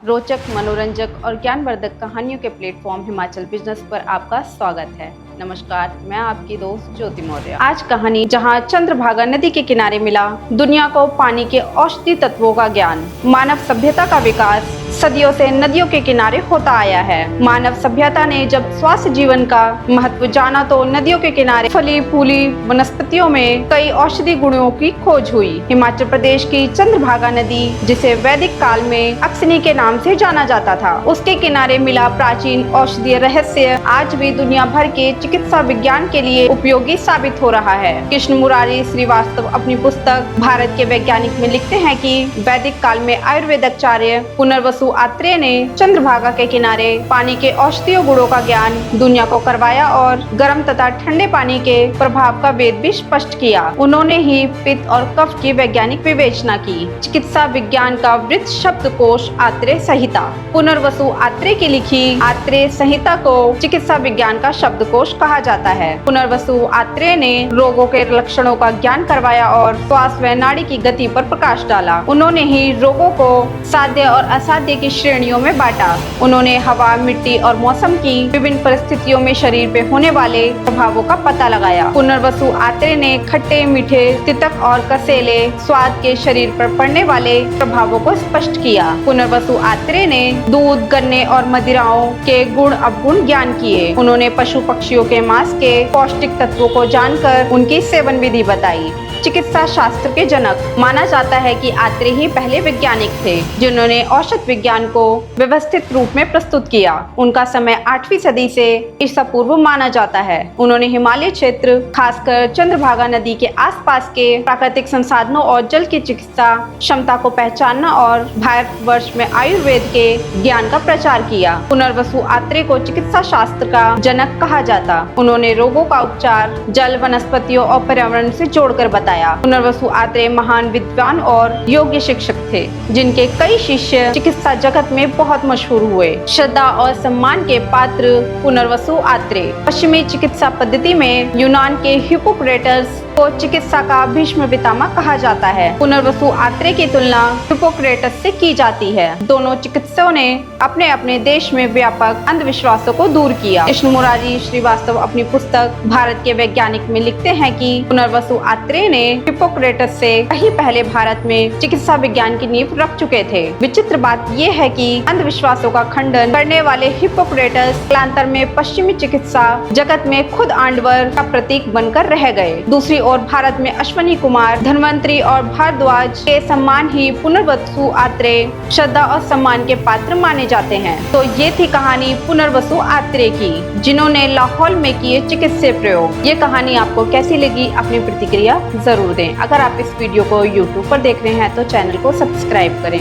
रोचक, मनोरंजक और ज्ञानवर्धक कहानियों के प्लेटफॉर्म हिमाचल बिजनेस पर आपका स्वागत है। नमस्कार, मैं आपकी दोस्त ज्योति मौर्य। आज कहानी जहां चंद्रभागा नदी के किनारे मिला दुनिया को पानी के औषधि तत्वों का ज्ञान। मानव सभ्यता का विकास सदियों से नदियों के किनारे होता आया है। मानव सभ्यता ने जब स्वास्थ्य जीवन का महत्व जाना तो नदियों के किनारे फली फूली वनस्पतियों में कई औषधि गुणों की खोज हुई। हिमाचल प्रदेश की चंद्रभागा नदी, जिसे वैदिक काल में अक्सनी के नाम से जाना जाता था, उसके किनारे मिला प्राचीन औषधीय रहस्य आज भी दुनिया भर के चिकित्सा विज्ञान के लिए उपयोगी साबित हो रहा है। कृष्ण मुरारी श्रीवास्तव अपनी पुस्तक भारत के वैज्ञानिक में लिखते हैं कि वैदिक काल में आयुर्वेदाचार्य पुनर्वसु आत्रेय ने चंद्रभागा के किनारे पानी के औषधीय गुणों का ज्ञान दुनिया को करवाया और गर्म तथा ठंडे पानी के प्रभाव का वेद भी स्पष्ट किया। उन्होंने ही पित्त और कफ की वैज्ञानिक विवेचना की। चिकित्सा विज्ञान का वृत्त शब्दकोश आत्रेय संहिता। पुनर्वसु आत्रेय की लिखी आत्रेय संहिता को चिकित्सा विज्ञान का शब्दकोश कहा जाता है। पुनर्वसु आत्रेय ने रोगों के लक्षणों का ज्ञान करवाया और श्वास व नाड़ी की गति पर प्रकाश डाला। उन्होंने ही रोगों को साध्य और असाध्य की श्रेणियों में बांटा। उन्होंने हवा, मिट्टी और मौसम की विभिन्न परिस्थितियों में शरीर पे होने वाले प्रभावों का पता लगाया। पुनर्वसु आत्रेय ने खट्टे, मीठे, तितक और कसेले स्वाद के शरीर पर पड़ने वाले प्रभावों को स्पष्ट किया। पुनर्वसु आत्रेय ने दूध, गन्ने और मदिराओं के गुण अवगुण ज्ञान किए। उन्होंने पशु पक्षियों के मांस के पौष्टिक तत्वों को जानकर उनकी सेवन विधि बताई। चिकित्सा शास्त्र के जनक माना जाता है कि आत्रेय ही पहले वैज्ञानिक थे जिन्होंने औषध विज्ञान को व्यवस्थित रूप में प्रस्तुत किया। उनका समय 8वीं सदी से ईसा पूर्व माना जाता है। उन्होंने हिमालय क्षेत्र, खासकर चंद्रभागा नदी के आसपास के प्राकृतिक संसाधनों और जल की चिकित्सा क्षमता को पहचानना और भारतवर्ष में आयुर्वेद के ज्ञान का प्रचार किया। पुनर्वसु आत्रेय को चिकित्सा शास्त्र का जनक कहा जाता। उन्होंने रोगों का उपचार जल, वनस्पतियों और पर्यावरण से जोड़कर बताया। पुनर्वसु आत्रेय महान विद्वान और योग्य शिक्षक थे, जिनके कई शिष्य चिकित्सा जगत में बहुत मशहूर हुए। श्रद्धा और सम्मान के पात्र पुनर्वसु आत्रेय। पश्चिमी चिकित्सा पद्धति में यूनान के हिप्पोक्रेटस को चिकित्सा का भीष्म पितामह कहा जाता है। पुनर्वसु आत्रेय की तुलना हिप्पोक्रेटस से की जाती है। दोनों चिकित्सकों ने अपने अपने देश में व्यापक अंधविश्वासों को दूर किया। कृष्ण मुरारी श्रीवास्तव अपनी पुस्तक भारत के वैज्ञानिक में लिखते हैं कि पुनर्वसु आत्रेय ने हिप्पोक्रेटस से कहीं पहले भारत में चिकित्सा विज्ञान की नींव रख चुके थे। विचित्र बात यह है कि अंधविश्वासों का खंडन करने वाले हिप्पोक्रेटस कालांतर में पश्चिमी चिकित्सा जगत में खुद आंडवर का प्रतीक बनकर रह गए। दूसरी और भारत में अश्विनी कुमार, धन्वंतरी और भारद्वाज के सम्मान ही पुनर्वसु आत्रेय श्रद्धा और सम्मान के पात्र माने जाते हैं। तो ये थी कहानी पुनर्वसु आत्रेय की, जिन्होंने लाहौल में किए चिकित्सीय प्रयोग। ये कहानी आपको कैसी लगी? अपनी प्रतिक्रिया जरूर दें। अगर आप इस वीडियो को YouTube पर देख रहे हैं तो चैनल को सब्सक्राइब करें।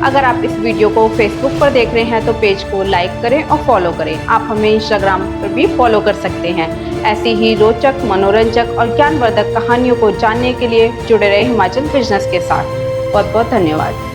अगर आप इस वीडियो को Facebook पर देख रहे हैं तो पेज को लाइक करें और फॉलो करें। आप हमें Instagram पर भी फॉलो कर सकते हैं। ऐसी ही रोचक, मनोरंजक और ज्ञानवर्धक कहानियों को जानने के लिए जुड़े रहे हिमाचल बिजनेस के साथ। बहुत बहुत धन्यवाद।